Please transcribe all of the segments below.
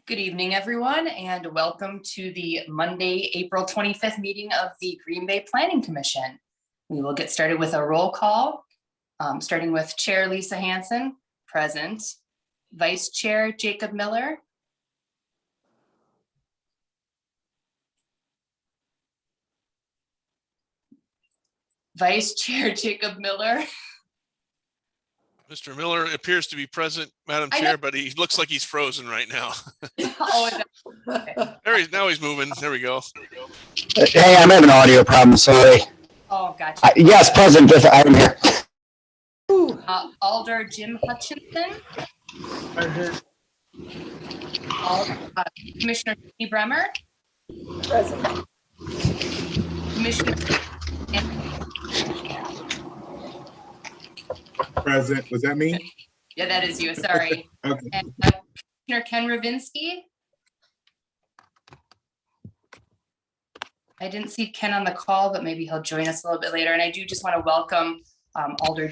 Good evening, everyone, and welcome to the Monday, April 25th meeting of the Green Bay Planning Commission. We will get started with a roll call, starting with Chair Lisa Hanson, present. Vice Chair Jacob Miller. Vice Chair Jacob Miller. Mr. Miller appears to be present, Madam Chair, but he looks like he's frozen right now. Now he's moving. There we go. Hey, I'm having an audio problem. Sorry. Oh, gotcha. Yes, present. I'm here. Alder Jim Hutchinson. Commissioner Tony Bremer. Present. Commissioner. Present. Was that me? Yeah, that is you. Sorry. Okay. And Commissioner Ken Ravinsky. I didn't see Ken on the call, but maybe he'll join us a little bit later. And I do just want to welcome Alder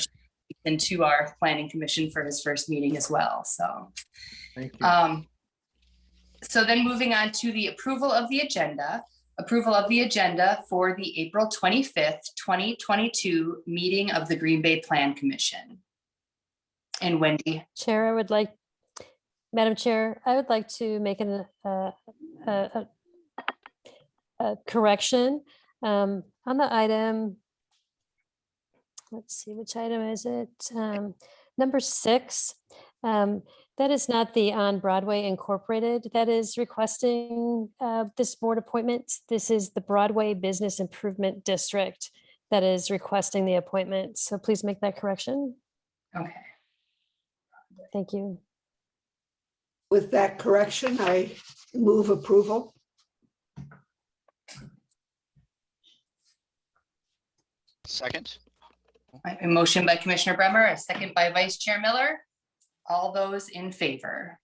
into our Planning Commission for his first meeting as well. So, Thank you. So then moving on to the approval of the agenda. Approval of the agenda for the April 25th, 2022 meeting of the Green Bay Plan Commission. And Wendy. Chair, Madam Chair, I would like to make a correction on the item. Let's see, which item is it? Number 6. That is not the On Broadway Incorporated that is requesting this board appointment. This is the Broadway Business Improvement District that is requesting the appointment. So please make that correction. Okay. Thank you. With that correction, I move approval. Second. A motion by Commissioner Bremer, a second by Vice Chair Miller. All those in favor?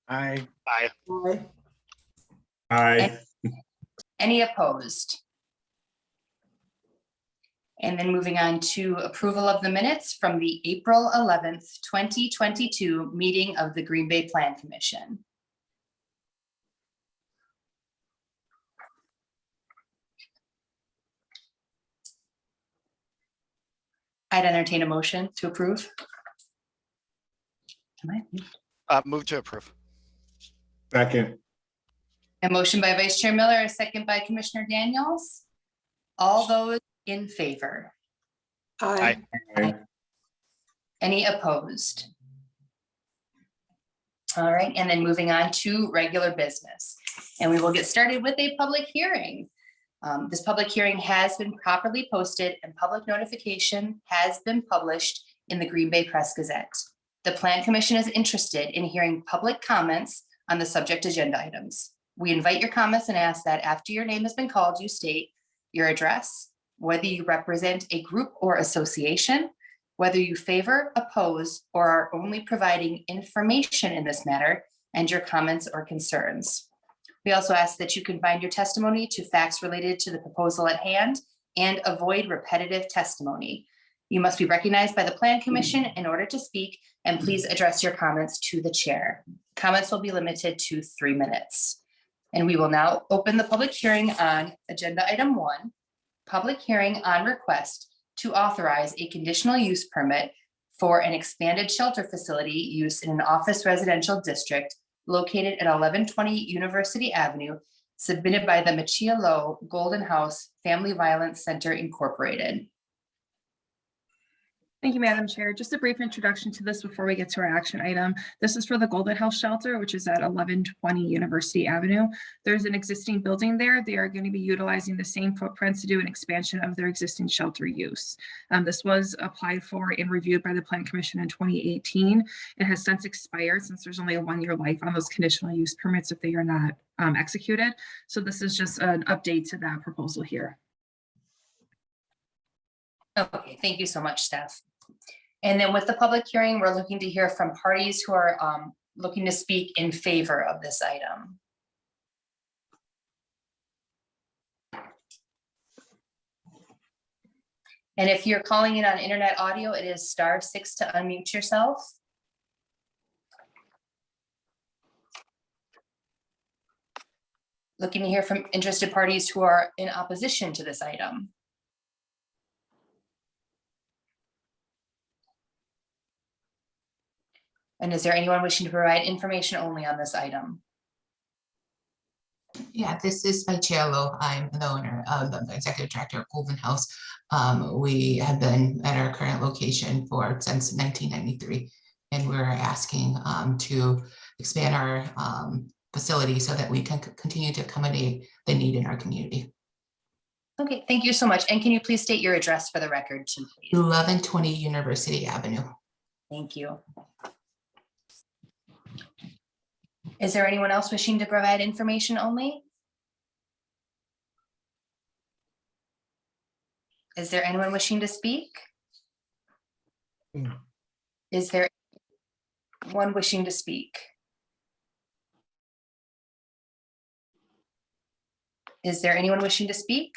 Aye. Aye. Aye. Aye. Any opposed? And then moving on to approval of the minutes from the April 11th, 2022 meeting of the Green Bay Plan Commission. I'd entertain a motion to approve. Move to approve. Second. A motion by Vice Chair Miller, a second by Commissioner Daniels. All those in favor? Aye. Aye. Any opposed? All right, and then moving on to regular business. And we will get started with a public hearing. This public hearing has been properly posted and public notification has been published in the Green Bay Press Gazette. The Plan Commission is interested in hearing public comments on the subject agenda items. We invite your comments and ask that after your name has been called, you state your address, whether you represent a group or association, whether you favor, oppose, or are only providing information in this matter, and your comments or concerns. We also ask that you confine your testimony to facts related to the proposal at hand and avoid repetitive testimony. You must be recognized by the Plan Commission in order to speak, and please address your comments to the chair. Comments will be limited to 3 minutes. And we will now open the public hearing on agenda item 1, public hearing on request to authorize a conditional use permit for an expanded shelter facility use in an office residential district located at 1120 University Avenue, submitted by the Machia Low Golden House Family Violence Center Incorporated. Thank you, Madam Chair. Just a brief introduction to this before we get to our action item. This is for the Golden House Shelter, which is at 1120 University Avenue. There's an existing building there. They are going to be utilizing the same footprints to do an expansion of their existing shelter use. This was applied for and reviewed by the Plan Commission in 2018. It has since expired since there's only a 1-year life on those conditional use permits if they are not executed. So this is just an update to that proposal here. Okay, thank you so much, Steph. And then with the public hearing, we're looking to hear from parties who are looking to speak in favor of this item. And if you're calling in on internet audio, it is *6 to unmute yourself. Looking to hear from interested parties who are in opposition to this item. And is there anyone wishing to provide information only on this item? Yeah, this is Pacello. I'm the owner of the executive director of Golden House. We have been at our current location since 1993, and we're asking to expand our facility so that we can continue to accommodate the need in our community. Okay, thank you so much. And can you please state your address for the record too, please? 1120 University Avenue. Thank you. Is there anyone else wishing to provide information only? Is there anyone wishing to speak? Is there one wishing to speak? Is there anyone wishing to speak?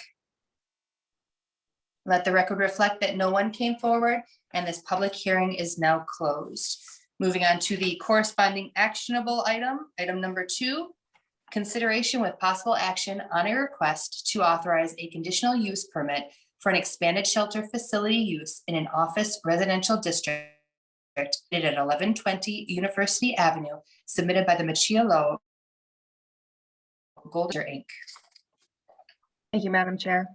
Let the record reflect that no one came forward and this public hearing is now closed. Moving on to the corresponding actionable item, item number 2, consideration with possible action on a request to authorize a conditional use permit for an expanded shelter facility use in an office residential district at 1120 University Avenue, submitted by the Maciello Golder Inc. Thank you, Madam Chair.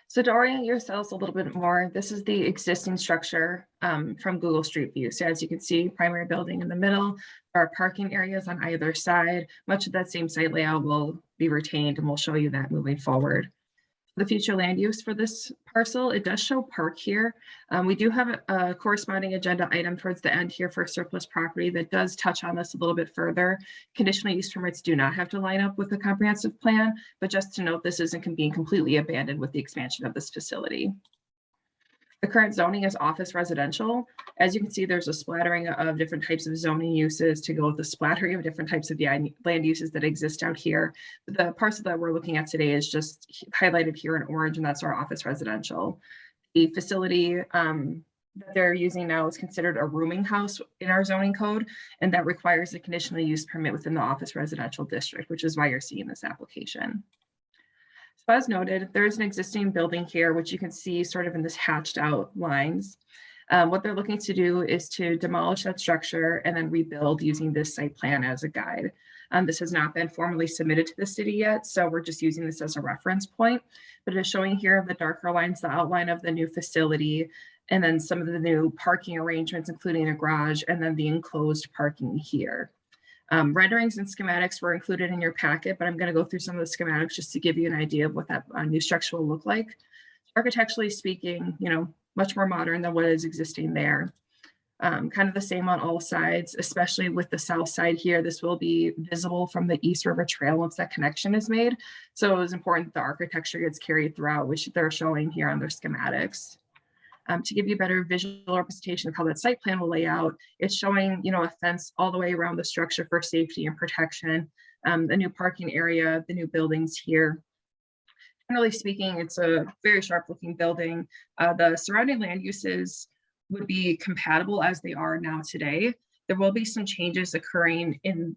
So to orient yourselves a little bit more, this is the existing structure from Google Street View. So as you can see, primary building in the middle, there are parking areas on either side. Much of that same site layout will be retained, and we'll show you that moving forward. The future land use for this parcel, it does show park here. We do have a corresponding agenda item towards the end here for surplus property that does touch on this a little bit further. Conditional use permits do not have to line up with the comprehensive plan, but just to note, this isn't being completely abandoned with the expansion of this facility. The current zoning is office residential. As you can see, there's a splattering of different types of zoning uses to go with the splattering of different types of land uses that exist out here. The parcel that we're looking at today is just highlighted here in orange, and that's our office residential. The facility that they're using now is considered a rooming house in our zoning code, and that requires a conditional use permit within the office residential district, which is why you're seeing this application. So as noted, there is an existing building here, which you can see sort of in this hatched out lines. What they're looking to do is to demolish that structure and then rebuild using this site plan as a guide. This has not been formally submitted to the city yet, so we're just using this as a reference point. But it is showing here the darker lines, the outline of the new facility, and then some of the new parking arrangements, including a garage, and then the enclosed parking here. Renderings and schematics were included in your packet, but I'm going to go through some of the schematics just to give you an idea of what that new structure will look like. Architecturally speaking, much more modern than what is existing there. Kind of the same on all sides, especially with the south side here. This will be visible from the East River Trail once that connection is made. So it was important that the architecture gets carried throughout, which they're showing here on their schematics. To give you a better visual representation of how that site plan will lay out, it's showing, a fence all the way around the structure for safety and protection, the new parking area, the new buildings here. Generally speaking, it's a very sharp looking building. The surrounding land uses would be compatible as they are now today. There will be some changes occurring in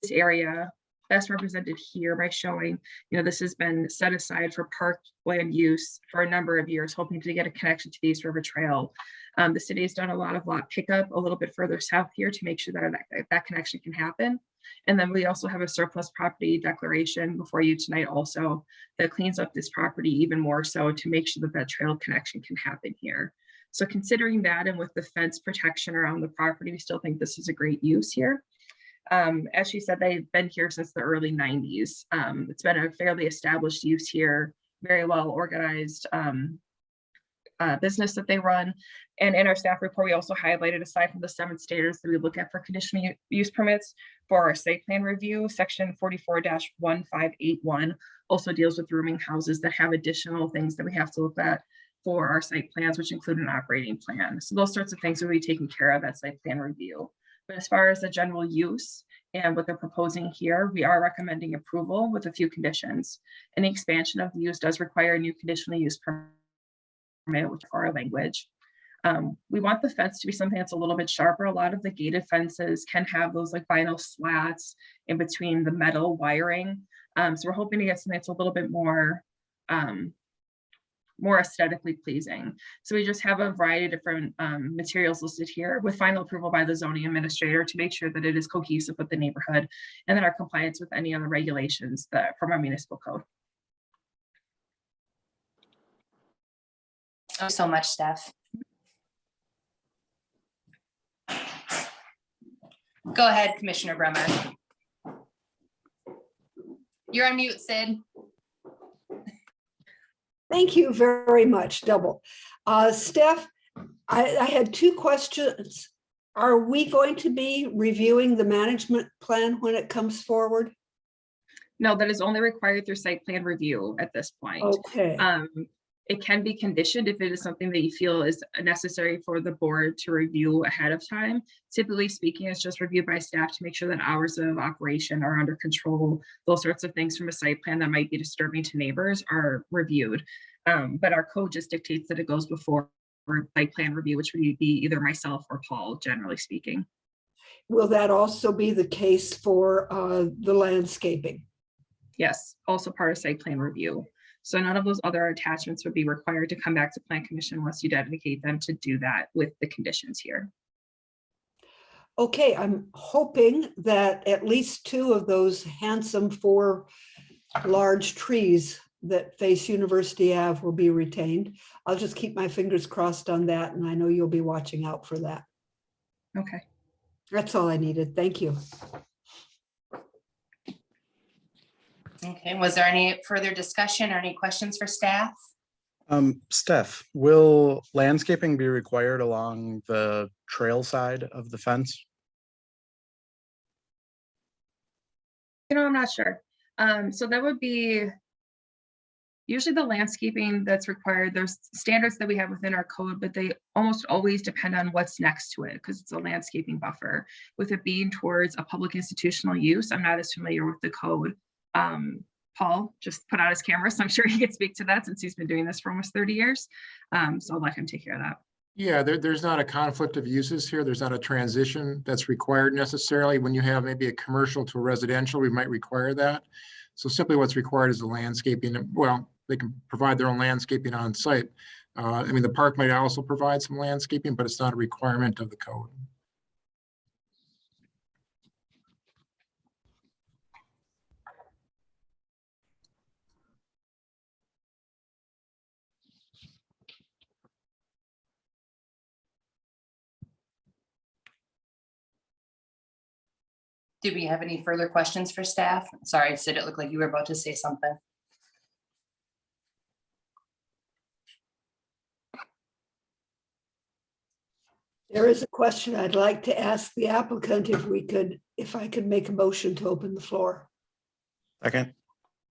this area, best represented here by showing, this has been set aside for park land use for a number of years, hoping to get a connection to the East River Trail. The city has done a lot of lot pickup a little bit further south here to make sure that connection can happen. And then we also have a surplus property declaration before you tonight also that cleans up this property even more so to make sure that that trail connection can happen here. So considering that, and with the fence protection around the property, we still think this is a great use here. As she said, they've been here since the early 90s. It's been a fairly established use here, very well organized business that they run. And in our staff report, we also highlighted, aside from the 7 standards that we look at for conditional use permits for our site plan review, section 44-1581 also deals with rooming houses that have additional things that we have to look at for our site plans, which include an operating plan. So those sorts of things will be taken care of at site plan review. But as far as the general use and what they're proposing here, we are recommending approval with a few conditions. Any expansion of the use does require a new conditional use permit with our language. We want the fence to be something that's a little bit sharper. A lot of the gated fences can have those like vinyl slats in between the metal wiring. So we're hoping to get something that's a little bit more more aesthetically pleasing. So we just have a variety of different materials listed here with final approval by the zoning administrator to make sure that it is cohesive with the neighborhood and then our compliance with any other regulations that from our municipal code. Thank you so much, Steph. Go ahead, Commissioner Bremer. You're on mute, Sid. Thank you very much, double. Steph, I had two questions. Are we going to be reviewing the management plan when it comes forward? No, that is only required through site plan review at this point. Okay, It can be conditioned if it is something that you feel is necessary for the board to review ahead of time. Typically speaking, it's just reviewed by staff to make sure that hours of operation are under control. Those sorts of things from a site plan that might be disturbing to neighbors are reviewed. But our code just dictates that it goes before site plan review, which would be either myself or Paul, generally speaking. will that also be the case for the landscaping? Yes, also part of site plan review. So none of those other attachments would be required to come back to Plan Commission once you dedicate them to do that with the conditions here. Okay, I'm hoping that at least two of those handsome 4 large trees that face University Ave will be retained. I'll just keep my fingers crossed on that, and I know you'll be watching out for that. Okay. That's all I needed. Thank you. Okay, was there any further discussion or any questions for staff? Steph, will landscaping be required along the trail side of the fence? I'm not sure. So that would be usually the landscaping that's required. There's standards that we have within our code, but they almost always depend on what's next to it because it's a landscaping buffer. With it being towards a public institutional use, I'm not as familiar with the code. Paul just put out his camera, so I'm sure he can speak to that since he's been doing this for almost 30 years. So I'll let him take care of that. Yeah, there's not a conflict of uses here. There's not a transition that's required necessarily. When you have maybe a commercial to a residential, we might require that. So simply what's required is the landscaping. Well, they can provide their own landscaping on site. I mean, the park might also provide some landscaping, but it's not a requirement of the code. Do we have any further questions for staff? Sorry, Sid, it looked like you were about to say something. There is a question I'd like to ask the applicant if I could make a motion to open the floor. Second.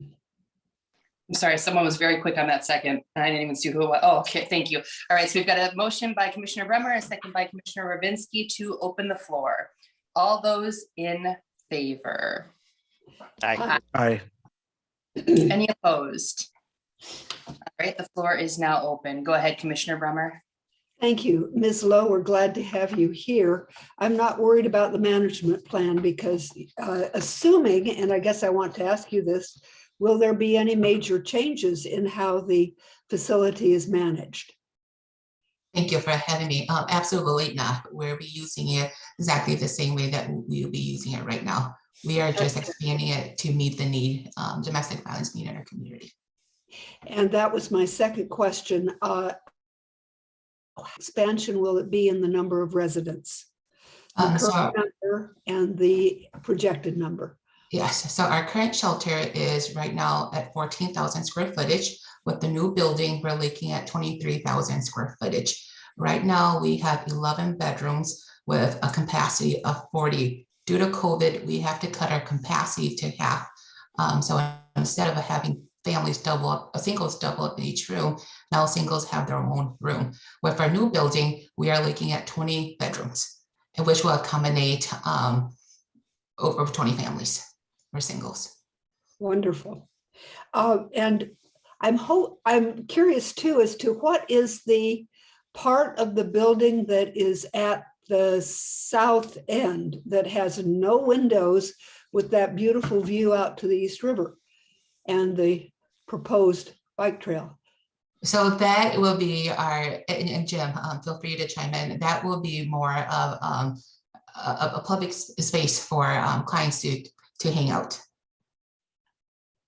I'm sorry, someone was very quick on that second, and I didn't even see who it was. Oh, okay, thank you. All right, so we've got a motion by Commissioner Bremer, a second by Commissioner Rabinsky to open the floor. All those in favor? Aye. Aye. Any opposed? All right, the floor is now open. Go ahead, Commissioner Bremer. Thank you, Ms. Lowe. We're glad to have you here. I'm not worried about the management plan because assuming, and I guess I want to ask you this, will there be any major changes in how the facility is managed? Thank you for having me. Absolutely not. We'll be using it exactly the same way that we'll be using it right now. We are just expanding it to meet the need, domestic violence need in our community. And that was my second question. Expansion will it be in the number of residents? The current number and the projected number. Yes, so our current shelter is right now at 14,000 square footage. With the new building, we're looking at 23,000 square footage. Right now, we have 11 bedrooms with a capacity of 40. Due to COVID, we have to cut our capacity to half. So instead of having families double up, singles double up in each room, now singles have their own room. With our new building, we are looking at 20 bedrooms, which will accommodate over 20 families or singles. Wonderful. And I'm curious too as to what is the part of the building that is at the south end that has no windows with that beautiful view out to the East River. and the proposed bike trail? So that will be our, and Jim, feel free to chime in. That will be more of a public space for clients to hang out.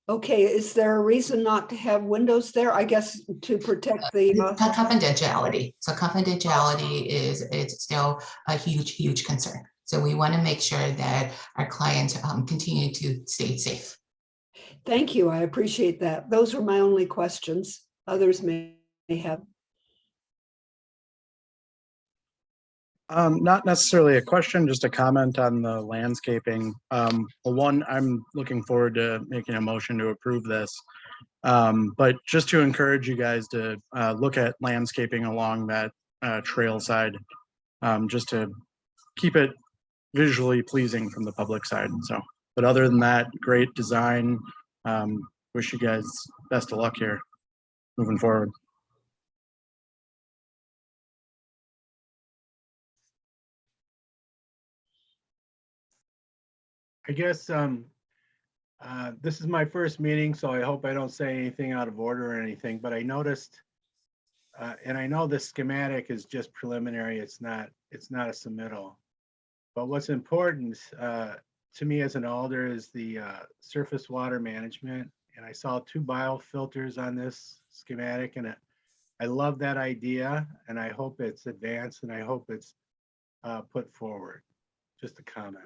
Okay, is there a reason not to have windows there? I guess to protect the, Confidentiality. So confidentiality is still a huge concern. So we want to make sure that our clients continue to stay safe. thank you, I appreciate that. Those were my only questions. Others may have. Not necessarily a question, just a comment on the landscaping. One, I'm looking forward to making a motion to approve this. But just to encourage you guys to look at landscaping along that trail side, just to keep it visually pleasing from the public side. So, but other than that, great design. Wish you guys best of luck here moving forward. I guess this is my first meeting, so I hope I don't say anything out of order or anything, but I noticed, and I know the schematic is just preliminary, it's not a submittal. But what's important to me as an alder is the surface water management. And I saw 2 biofilters on this schematic, and I love that idea, and I hope it's advanced, and I hope it's put forward. Just a comment.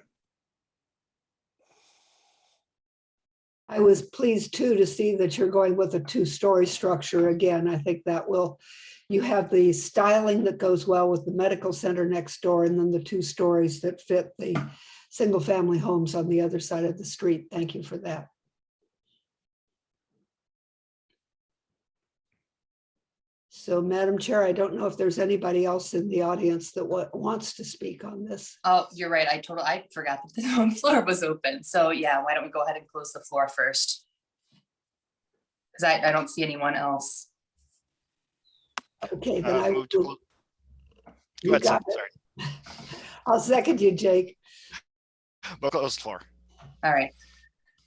I was pleased too to see that you're going with a 2-story structure again. I think that will, you have the styling that goes well with the medical center next door, and then the 2 stories that fit the single family homes on the other side of the street. Thank you for that. So, Madam Chair, I don't know if there's anybody else in the audience that wants to speak on this. Oh, you're right. I forgot that the floor was open. So yeah, why don't we go ahead and close the floor first? Because I don't see anyone else. Okay, then I Move to will. close. Go You ahead, got Sam, it. sorry. I'll second you, Jake. We'll close the floor. All right.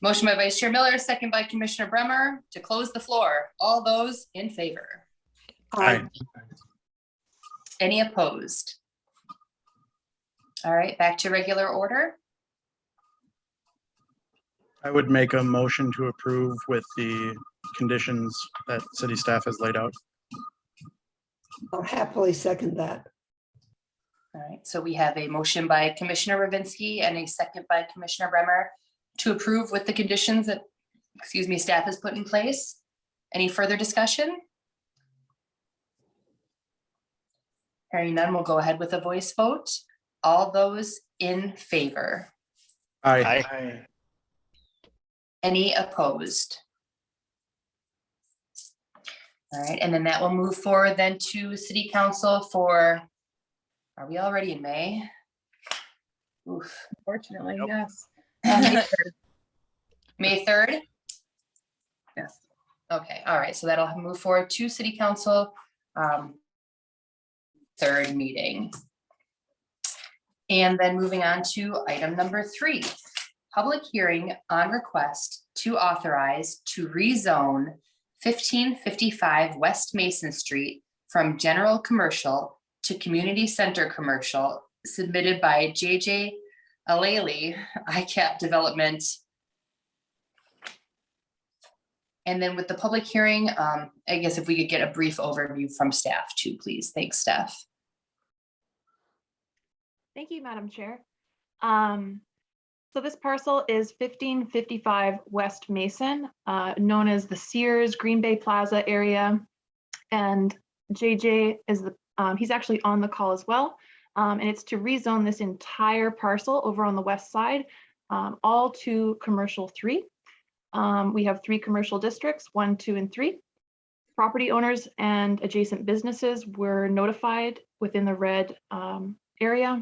Motion by Vice Chair Miller, second by Commissioner Bremer to close the floor. All those in favor? Aye. Any opposed? All right, back to regular order. I would make a motion to approve with the conditions that city staff has laid out. I'll happily second that. All right, so we have a motion by Commissioner Ravinsky and a second by Commissioner Bremer to approve with the conditions that, staff has put in place. Any further discussion? Hearing none, we'll go ahead with a voice vote. All those in favor? Aye. Aye. Any opposed? All right, and then that will move forward then to City Council for, are we already in May? Oof. Unfortunately, Nope. yes. May 3rd? Yes. Okay, all right, so that'll move forward to City Council, 3rd meeting. And then moving on to item number 3, public hearing on request to authorize to rezone 1555 West Mason Street from general commercial to community center commercial, submitted by JJ Aleli, ICAP Development. And then with the public hearing, I guess if we could get a brief overview from staff too, please. Thanks, staff. Thank you, Madam Chair. So this parcel is 1555 West Mason, known as the Sears Green Bay Plaza area. And JJ is he's actually on the call as well. And it's to rezone this entire parcel over on the west side, all to commercial 3. We have 3 commercial districts, 1, 2, and 3. Property owners and adjacent businesses were notified within the red area.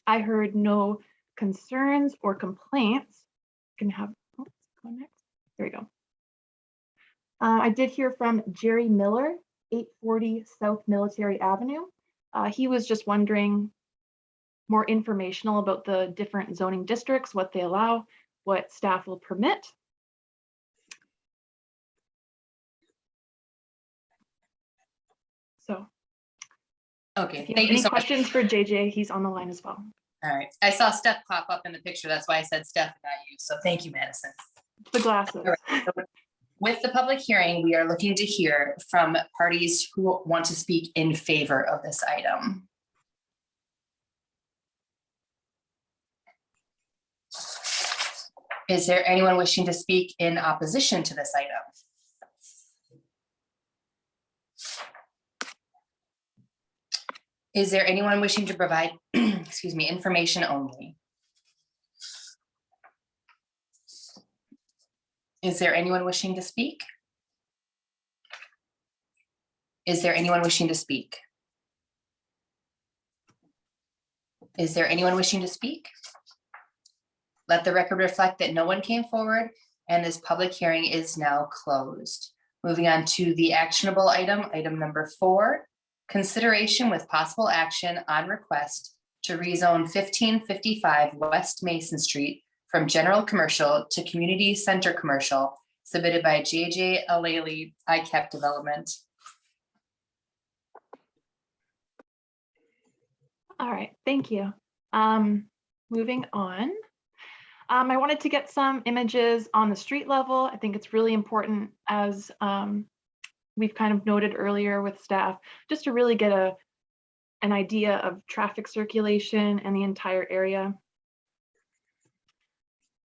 I heard no concerns or complaints. Can have, oh, go next. There we go. I did hear from Jerry Miller, 840 South Military Avenue. He was just wondering more informational about the different zoning districts, what they allow, what staff will permit. Okay, If you thank have you any so much. questions for JJ, he's on the line as well. All right, I saw Steph pop up in the picture. That's why I said Steph, not you. So thank you, Madison. The glasses. All right. So with the public hearing, we are looking to hear from parties who want to speak in favor of this item. Is there anyone wishing to speak in opposition to this item? Is there anyone wishing to provide, excuse me, information only? Is there anyone wishing to speak? Is there anyone wishing to speak? Is there anyone wishing to speak? Let the record reflect that no one came forward and this public hearing is now closed. Moving on to the actionable item, item number 4, consideration with possible action on request to rezone 1555 West Mason Street from general commercial to community center commercial, submitted by JJ Alali ICAP Development. All right, thank you. Moving on. I wanted to get some images on the street level. I think it's really important, as we've kind of noted earlier with staff, just to really get an idea of traffic circulation and the entire area.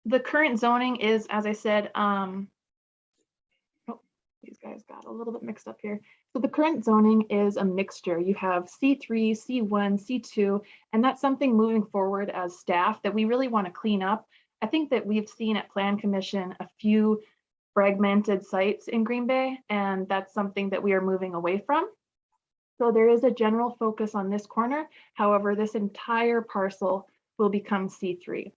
The current zoning is, as I said, oh, these guys got a little bit mixed up here. So the current zoning is a mixture. You have C3, C1, C2, and that's something moving forward as staff that we really want to clean up. I think that we've seen at Plan Commission a few fragmented sites in Green Bay, and that's something that we are moving away from. So there is a general focus on this corner. However, this entire parcel will become C3.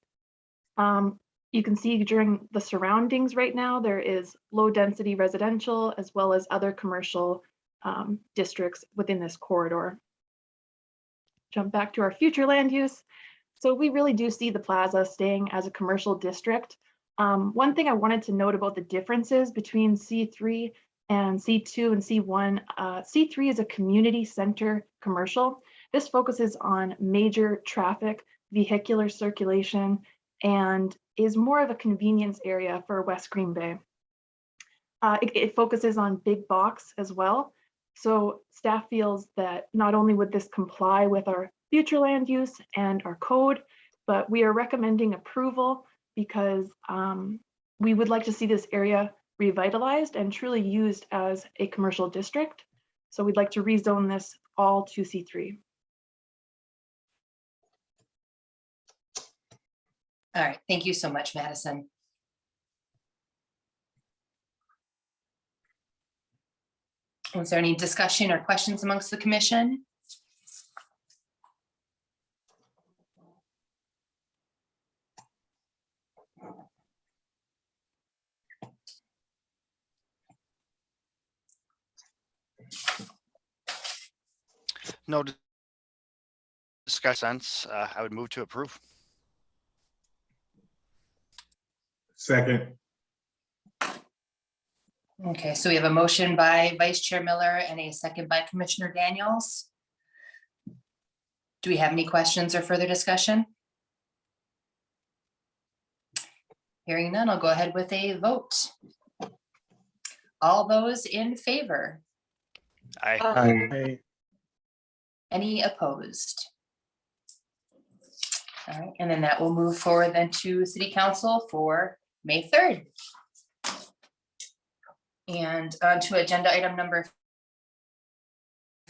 You can see during the surroundings right now, there is low density residential as well as other commercial districts within this corridor. Jump back to our future land use. So we really do see the plaza staying as a commercial district. One thing I wanted to note about the differences between C3 and C2 and C1, C3 is a community center commercial. This focuses on major traffic, vehicular circulation, and is more of a convenience area for West Green Bay. It focuses on big box as well. So staff feels that not only would this comply with our future land use and our code, but we are recommending approval because we would like to see this area revitalized and truly used as a commercial district. So we'd like to rezone this all to C3. All right, thank you so much, Madison. Was there any discussion or questions amongst the commission? No discussion. I would move to approve. Second. Okay, so we have a motion by Vice Chair Miller and a second by Commissioner Daniels. Do we have any questions or further discussion? Hearing none, I'll go ahead with a vote. All those in favor? Aye. Aye. Any opposed? All right, and then that will move forward then to City Council for May 3rd. And on to agenda item number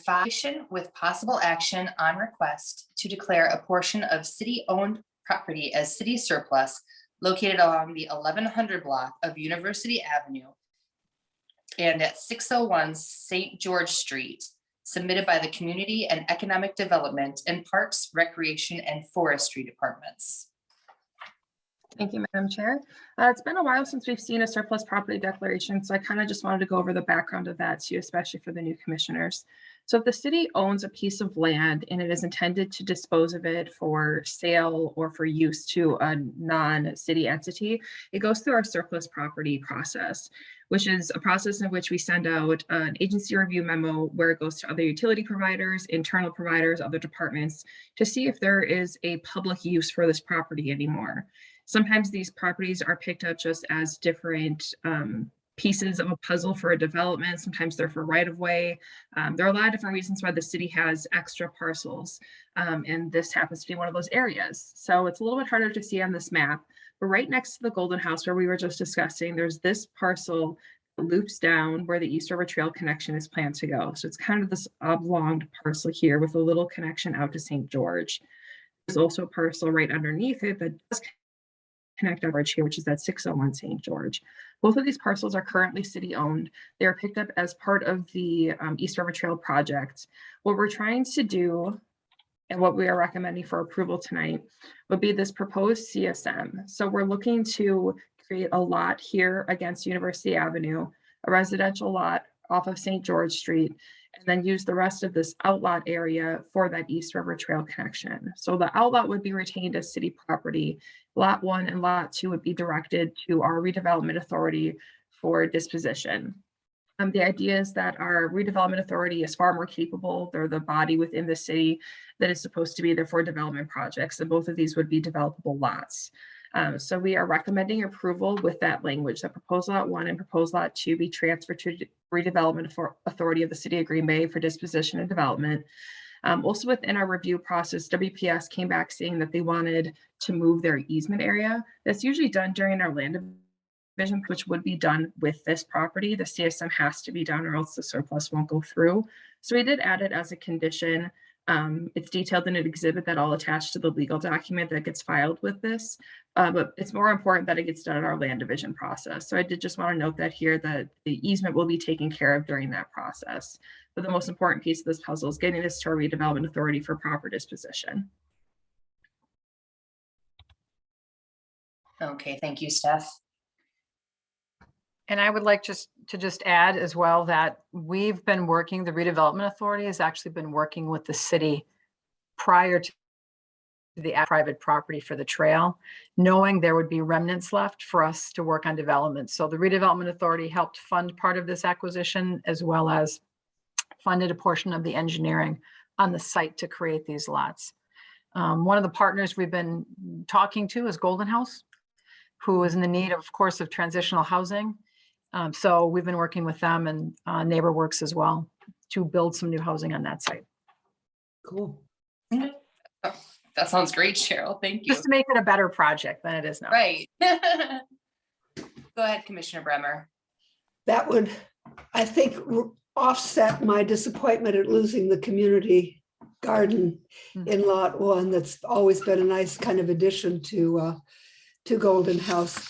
5, with possible action on request to declare a portion of city-owned property as city surplus located along the 1100 block of University Avenue and at 601 St. George Street, submitted by the Community and Economic Development and Parks, Recreation, and Forestry Departments. Thank you, Madam Chair. It's been a while since we've seen a surplus property declaration, so I kind of just wanted to go over the background of that too, especially for the new commissioners. So if the city owns a piece of land and it is intended to dispose of it for sale or for use to a non-city entity, it goes through our surplus property process. which is a process in which we send out an agency review memo where it goes to other utility providers, internal providers, other departments to see if there is a public use for this property anymore. Sometimes these properties are picked up just as different pieces of a puzzle for a development. Sometimes they're for right of way. There are a lot of different reasons why the city has extra parcels. And this happens to be one of those areas. So it's a little bit harder to see on this map, but right next to the Golden House where we were just discussing, there's this parcel that loops down where the East River Trail connection is planned to go. So it's kind of this oblong parcel here with a little connection out to St. George. There's also a parcel right underneath it that does connect over here, which is that 601 St. George. Both of these parcels are currently city owned. They are picked up as part of the East River Trail project. What we're trying to do and what we are recommending for approval tonight would be this proposed CSM. So we're looking to create a lot here against University Avenue, a residential lot off of St. George Street, and then use the rest of this outlot area for that East River Trail connection. So the outlot would be retained as city property. Lot 1 and Lot 2 would be directed to our redevelopment authority for disposition. The idea is that our redevelopment authority is far more capable. They're the body within the city that is supposed to be there for development projects, and both of these would be developable lots. So we are recommending approval with that language, that proposed Lot 1 and proposed Lot 2 be transferred to redevelopment authority of the city of Green Bay for disposition and development. Also within our review process, WPS came back saying that they wanted to move their easement area. That's usually done during our land division, which would be done with this property. The CSM has to be done or else the surplus won't go through. So we did add it as a condition. It's detailed in an exhibit that I'll attach to the legal document that gets filed with this, but it's more important that it gets done in our land division process. So I did just want to note that here that the easement will be taken care of during that process. But the most important piece of this puzzle is getting this to our redevelopment authority for proper disposition. Okay, thank you, Steph. And I would like to add as well that we've been working, the redevelopment authority has actually been working with the city prior to the private property for the trail, knowing there would be remnants left for us to work on development. So the redevelopment authority helped fund part of this acquisition as well as funded a portion of the engineering on the site to create these lots. One of the partners we've been talking to is Golden House, who is in the need, of course, of transitional housing. So we've been working with them and NeighborWorks as well to build some new housing on that site. Cool. That sounds great, Cheryl. Thank you. Just to make it a better project than it is now. Right. Go ahead, Commissioner Bremer. That would, I think, offset my disappointment at losing the community garden in Lot 1. That's always been a nice kind of addition to Golden House,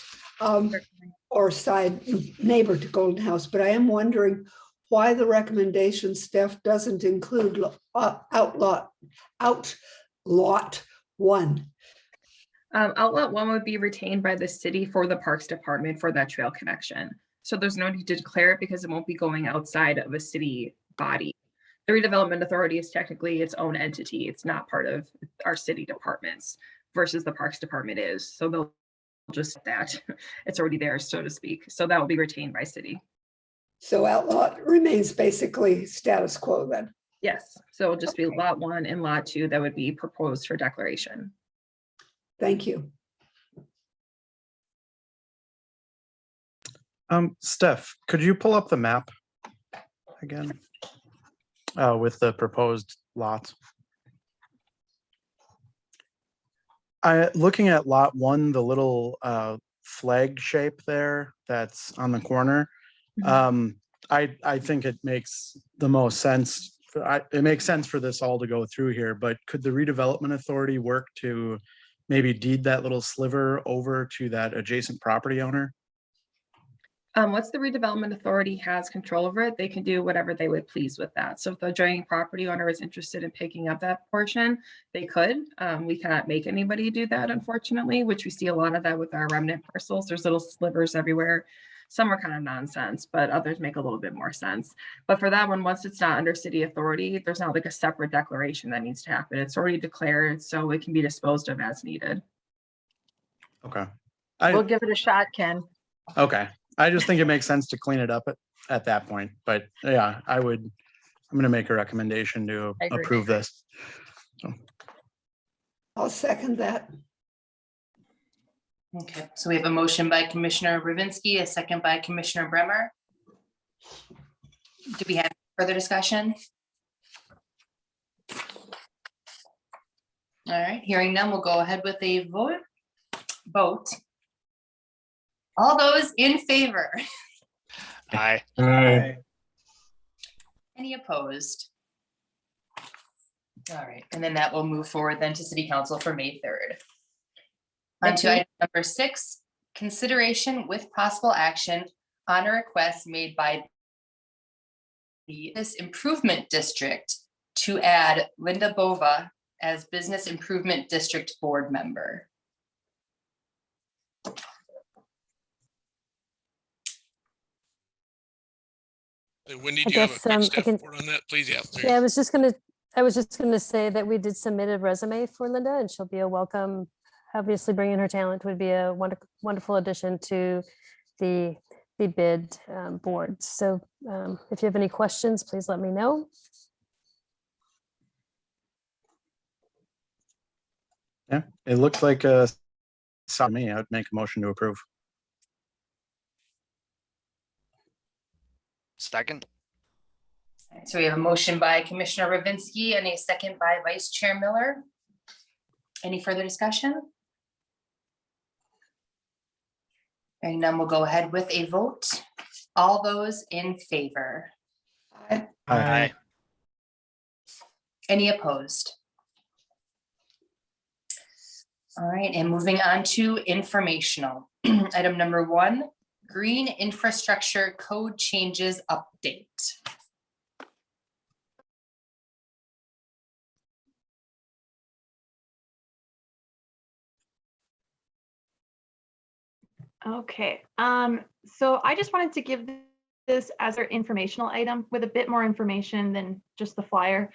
or side neighbor to Golden House. But I am wondering why the recommendation, Steph, doesn't include outlot 1. Outlet 1 would be retained by the city for the Parks Department for that trail connection. So there's no need to declare it because it won't be going outside of a city body. The redevelopment authority is technically its own entity. It's not part of our city departments versus the Parks Department is. So they'll just that it's already there, so to speak. So that will be retained by city. So outlot remains basically status quo then. Yes. So it'll just be Lot 1 and Lot 2 that would be proposed for declaration. Thank you. Steph, could you pull up the map again with the proposed lots? Looking at Lot 1, the little flag shape there that's on the corner, I think it makes the most sense. It makes sense for this all to go through here, but could the redevelopment authority work to maybe deed that little sliver over to that adjacent property owner? Once the redevelopment authority has control over it, they can do whatever they would please with that. So if the adjoining property owner is interested in picking up that portion, they could. We cannot make anybody do that, unfortunately, which we see a lot of that with our remnant parcels. There's little slivers everywhere. Some are kind of nonsense, but others make a little bit more sense. But for that one, once it's not under city authority, there's not like a separate declaration that needs to happen. It's already declared, so it can be disposed of as needed. Okay. We'll give it a shot, Ken. Okay. I just think it makes sense to clean it up at that point. But yeah, I'm going to make a recommendation to I agree. approve this. I'll second that. Okay, so we have a motion by Commissioner Ravinsky, a second by Commissioner Bremer. Do we have further discussion? All right, hearing none, we'll go ahead with a vote. All those in favor? Aye. Aye. Any opposed? All right, and then that will move forward then to City Council for May 3rd. On Thank to you. item number 6, consideration with possible action on a request made by the Business Improvement District to add Linda Bova as Business Improvement District Board Member. Wendy, I do you have a guess, quick I step can- forward on that, please? Yeah. there Yeah, you I was just gonna say that we did submit a resume for Linda, and she'll be a welcome. Obviously, bringing her talent would be a wonderful addition to the bid board. So if you have any questions, please let me know. Yeah, it looks like a me. I would make a motion to approve. Second. So we have a motion by Commissioner Ravinsky and a second by Vice Chair Miller. Any further discussion? Hearing none, we'll go ahead with a vote. All those in favor? Aye. Any opposed? All right, and moving on to informational. Item number 1, green infrastructure code changes update. Okay, so I just wanted to give this as our informational item with a bit more information than just the flyer,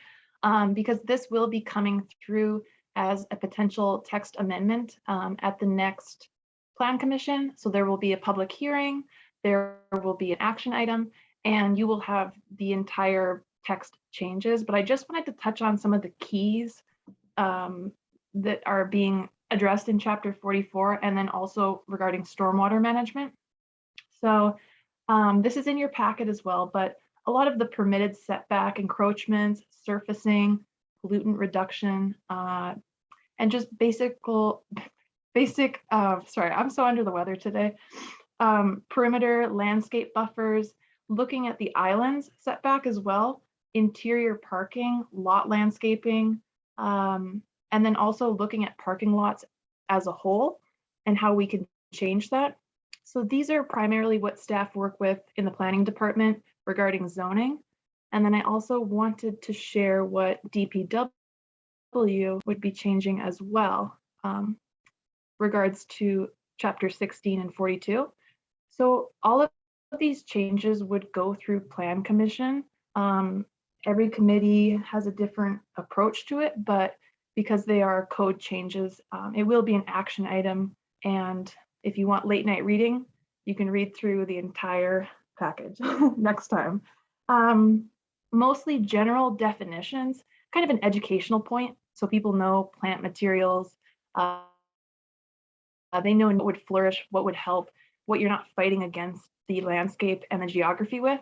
because this will be coming through as a potential text amendment at the next Plan Commission. So there will be a public hearing, there will be an action item, and you will have the entire text changes. But I just wanted to touch on some of the keys that are being addressed in Chapter 44, and then also regarding stormwater management. So this is in your packet as well, but a lot of the permitted setback encroachments, surfacing, pollutant reduction, and just basic, sorry, I'm so under the weather today, perimeter landscape buffers, looking at the islands setback as well, interior parking, lot landscaping, and then also looking at parking lots as a whole and how we can change that. So these are primarily what staff work with in the planning department regarding zoning. And then I also wanted to share what DPW would be changing as well, regards to Chapter 16 and 42. So all of these changes would go through Plan Commission. Every committee has a different approach to it, but because they are code changes, it will be an action item. And if you want late night reading, you can read through the entire package next time. Mostly general definitions, kind of an educational point, so people know plant materials. They know what would flourish, what would help, what you're not fighting against the landscape and the geography with.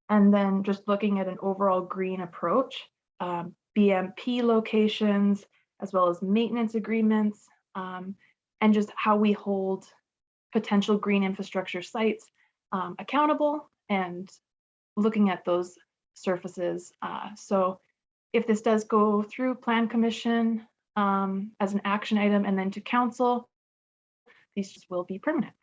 And then just looking at an overall green approach, BMP locations, as well as maintenance agreements, and just how we hold potential green infrastructure sites accountable and looking at those surfaces. So if this does go through Plan Commission as an action item and then to council, these just will be permanent.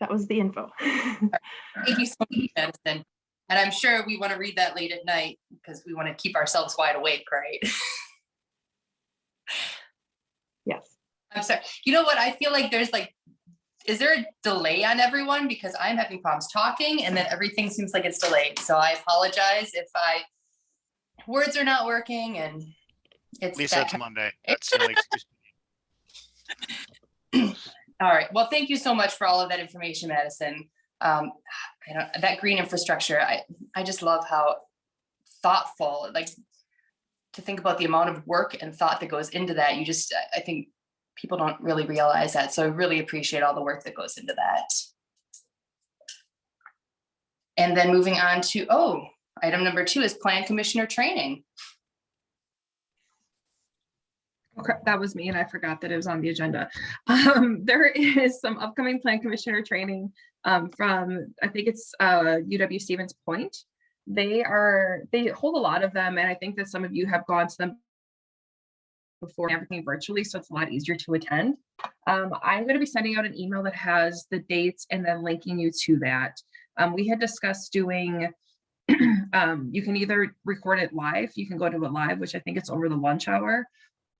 That was the info. Thank you so much, Madison. And I'm sure we want to read that late at night because we want to keep ourselves wide awake, right? Yes. I'm sorry. You know what? I feel like there's like, is there a delay on everyone? Because I'm having problems talking and then everything seems like it's delayed. So I apologize if words are not working and it's Lisa, that it's Monday. That's the only excuse. All right. Well, thank you so much for all of that information, Madison. That green infrastructure, I just love how thoughtful, like, to think about the amount of work and thought that goes into that. I think people don't really realize that. So I really appreciate all the work that goes into that. And then moving on to, item number 2 is Plan Commissioner training. Okay, that was me and I forgot that it was on the agenda. There is some upcoming Plan Commissioner training from, I think it's UW Stevens Point. They hold a lot of them, and I think that some of you have gone to them before, everything virtually, so it's a lot easier to attend. I'm going to be sending out an email that has the dates and then linking you to that. We had discussed doing, you can either record it live, you can go to it live, which I think it's over the lunch hour,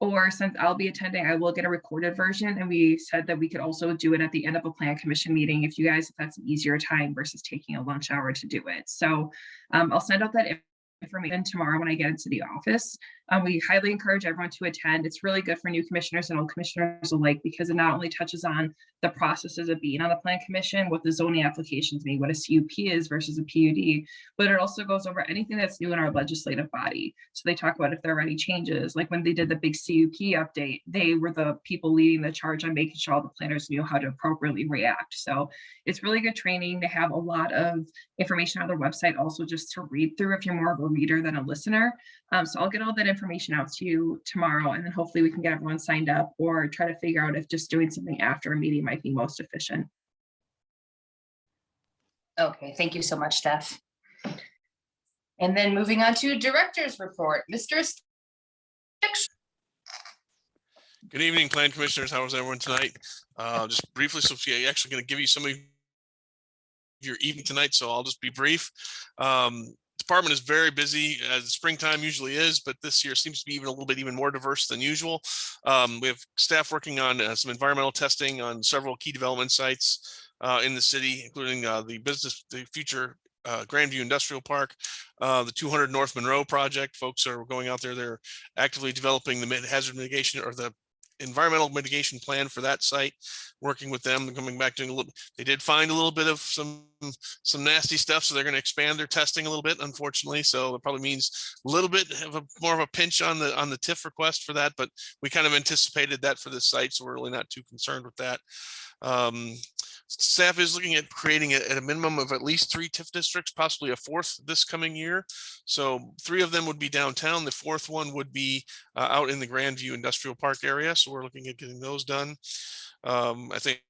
or since I'll be attending, I will get a recorded version. And we said that we could also do it at the end of a Plan Commission meeting if that's an easier time versus taking a lunch hour to do it. So I'll send out that information tomorrow when I get into the office. We highly encourage everyone to attend. It's really good for new commissioners and old commissioners alike, because it not only touches on the processes of being on the Plan Commission, what the zoning applications mean, what a CUP is versus a PUD, but it also goes over anything that's new in our legislative body. So they talk about if there are any changes, like when they did the big CUP update, they were the people leading the charge on making sure all the planners knew how to appropriately react. So it's really good training. They have a lot of information on their website also just to read through if you're more of a reader than a listener. So I'll get all that information out to you tomorrow, and then hopefully we can get everyone signed up or try to figure out if just doing something after a meeting might be most efficient. Okay, thank you so much, Steph. And then moving on to Director's Report, Mr. Good evening, Plan Commissioners. How was everyone tonight? Just briefly, Sophia, actually going to give you some of your evening tonight, so I'll just be brief. Department is very busy, as springtime usually is, but this year seems to be even more diverse than usual. We have staff working on some environmental testing on several key development sites in the city, including the future Grandview Industrial Park, the 200 North Monroe project. Folks are going out there. They're actively developing the hazard mitigation or the environmental mitigation plan for that site, working with them and coming back doing a little. They did find a little bit of some nasty stuff, so they're going to expand their testing a little bit, unfortunately. So it probably means a little bit of more of a pinch on the TIF request for that, but we kind of anticipated that for this site, so we're really not too concerned with that. Staff is looking at creating at a minimum of at least 3 TIF districts, possibly a 4th this coming year. So 3 of them would be downtown. The 4th one would be out in the Grandview Industrial Park area. So we're looking at getting those done. I think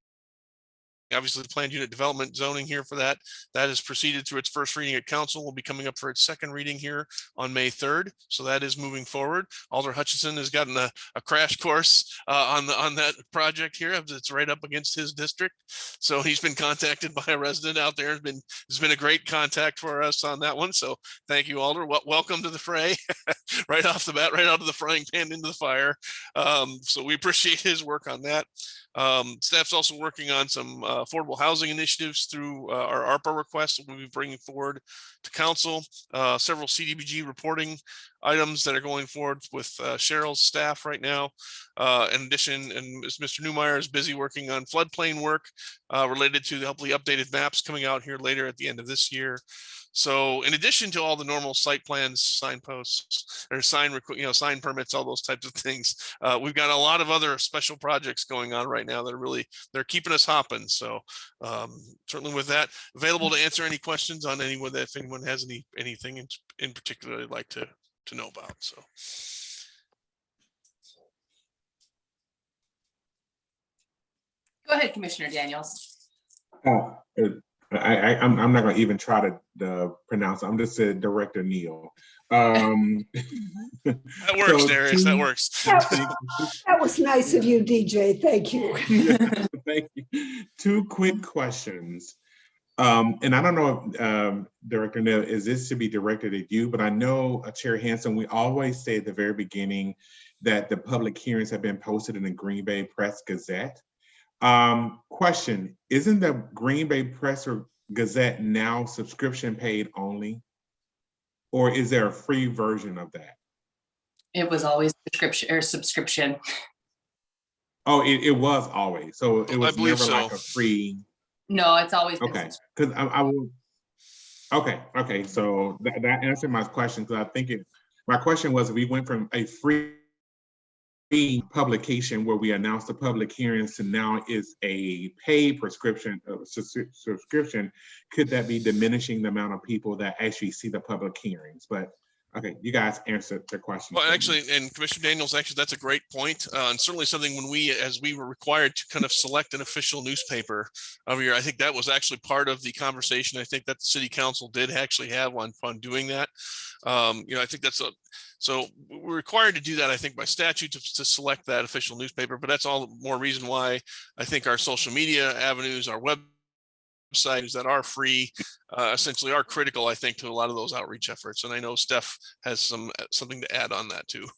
obviously the planned unit development zoning here for that has proceeded through its first reading at council, will be coming up for its second reading here on May 3rd. So that is moving forward. Alder Hutchinson has gotten a crash course on that project here. It's right up against his district. So he's been contacted by a resident out there. It's been a great contact for us on that one. So thank you, Alder. Welcome to the fray. Right off the bat, right out of the frying pan into the fire. So we appreciate his work on that. Staff's also working on some affordable housing initiatives through our ARPA requests that we'll be bringing forward to council. Several CDBG reporting items that are going forward with Cheryl's staff right now. In addition, and Mr. Newmeyer is busy working on floodplain work related to the hopefully updated maps coming out here later at the end of this year. So in addition to all the normal site plans, signposts, or sign permits, all those types of things, we've got a lot of other special projects going on right now that are they're keeping us hopping. So certainly with that, available to answer any questions on anyone, if anyone has anything in particular they'd like to know about. So. Go ahead, Commissioner Daniels. I'm not going to even try to pronounce it. I'm just saying Director Neal. That works, Darius. That works. That was nice of you, DJ. Thank you. Thank you. 2 quick questions. And I don't know if Director Neal, is this to be directed at you, but I know Chair Hanson, we always say at the very beginning that the public hearings have been posted in the Green Bay Press Gazette. Question, isn't the Green Bay Press Gazette now subscription paid only? Or is there a free version of that? It was always subscription. Oh, it was always. So it I was believe never like so. a free. No, it's always been Okay, subscription. because I will. Okay. So that answered my question, because I think my question was, if we went from a free publication where we announced the public hearings to now is a paid subscription, could that be diminishing the amount of people that actually see the public hearings? But okay, you guys answered the question. Well, actually, and Commissioner Daniels, actually, that's a great point. And certainly something when as we were required to kind of select an official newspaper of year, I think that was actually part of the conversation. I think that the city council did actually have on doing that. I think so we're required to do that, I think, by statute to select that official newspaper, but that's all the more reason why I think our social media avenues, our websites that are free, essentially are critical, I think, to a lot of those outreach efforts. And I know Steph has something to add on that too.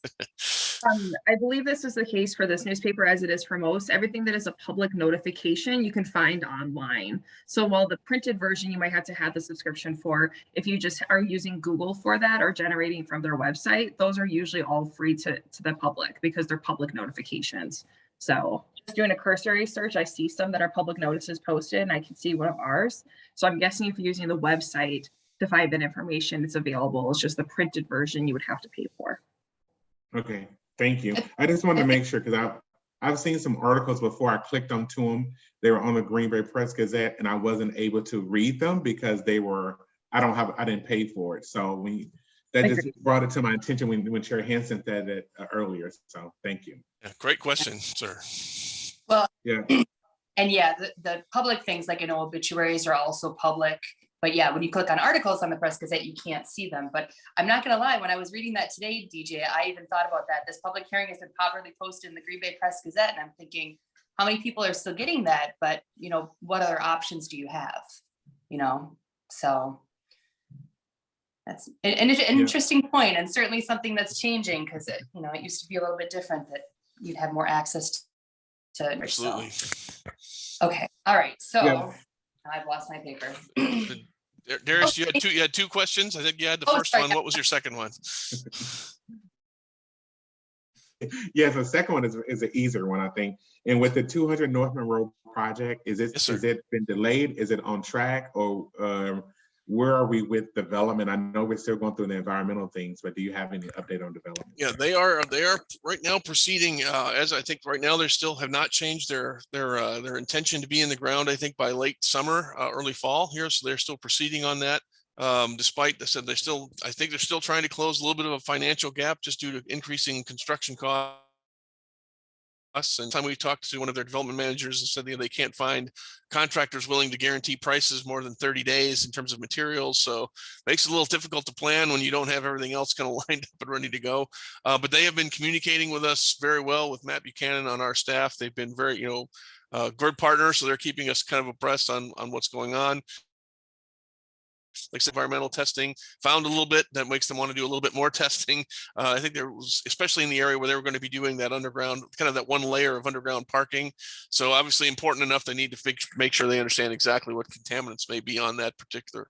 I believe this is the case for this newspaper as it is for most. Everything that is a public notification you can find online. So while the printed version you might have to have the subscription for, if you just are using Google for that or generating from their website, those are usually all free to the public because they're public notifications. So just doing a cursory search, I see some that are public notices posted and I can see one of ours. So I'm guessing if you're using the website to find that information, it's available. It's just the printed version you would have to pay for. Okay, thank you. I just wanted to make sure, because I've seen some articles before. I clicked onto them. They were on the Green Bay Press Gazette, and I wasn't able to read them because I didn't pay for it. So that just brought it to my attention when Chair Hansen said it earlier. So thank you. Yeah, great question, sir. Well, Yeah. And yeah, the public things like, obituaries are also public. But yeah, when you click on articles on the Press Gazette, you can't see them. But I'm not going to lie, when I was reading that today, DJ, I even thought about that. This public hearing has been properly posted in the Green Bay Press Gazette. And I'm thinking, how many people are still getting that? But, what other options do you have? So that's an interesting point, and certainly something that's changing, because it used to be a little bit different, that you'd have more access to. Absolutely. So. Okay. All right. So Yeah. I've lost my paper. Darius, you had two questions. I think you had the first one. What was your second one? Yes, the second one is an easier one, I think. And with the 200 North Monroe project, is it been delayed? Is it on track? Or where are we with development? I know we're still going through the environmental things, but do you have any update on development? Yeah, they are right now proceeding, as I think right now they still have not changed their intention to be in the ground, I think by late summer, early fall here. So they're still proceeding on that. Despite they said I think they're still trying to close a little bit of a financial gap just due to increasing construction costs. And time we talked to one of their development managers and said they can't find contractors willing to guarantee prices more than 30 days in terms of materials. So it makes it a little difficult to plan when you don't have everything else kind of lined up and ready to go. But they have been communicating with us very well with Matt Buchanan on our staff. They've been very, good partners. So they're keeping us kind of abreast on what's going on. Like environmental testing, found a little bit that makes them want to do a little bit more testing. I think there was, especially in the area where they were going to be doing that underground, kind of that one layer of underground parking. So obviously important enough, they need to make sure they understand exactly what contaminants may be on that particular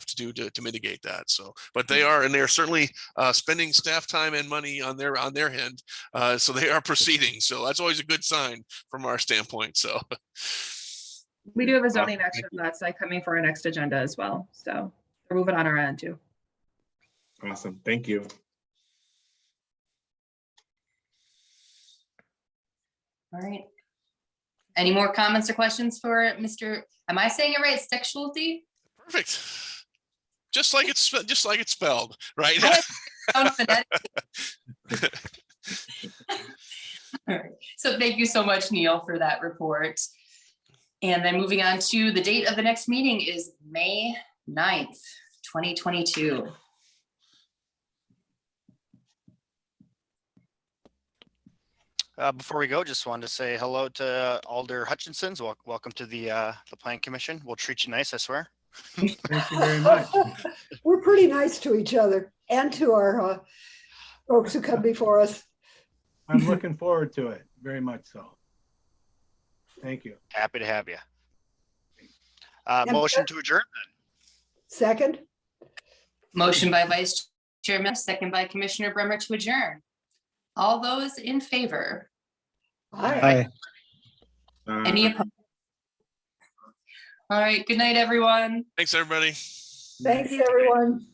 to mitigate that. So, but they're certainly spending staff time and money on their end. So they are proceeding. So that's always a good sign from our standpoint. So. We do have a zoning action on that side coming for our next agenda as well. So we're moving on our end too. Awesome. Thank you. All right. Any more comments or questions for Mr. Am I saying it right? Steckschulte? Perfect. Just like it's spelled, right? All right. So thank you so much, Neil, for that report. And then moving on to the date of the next meeting is May 9th, 2022. Before we go, just wanted to say hello to Alder Hutchinson's. Welcome to the Plan Commission. We'll treat you nice, I swear. Thank you very much. We're pretty nice to each other and to our folks who come before us. I'm looking forward to it, very much so. Thank you. Happy to have you. Motion to adjourn then. Second. Motion by Vice Chairman, second by Commissioner Bremer to adjourn. All those in favor, Aye. Any opposed? All right, good night, everyone. Thanks, everybody. Thanks, everyone.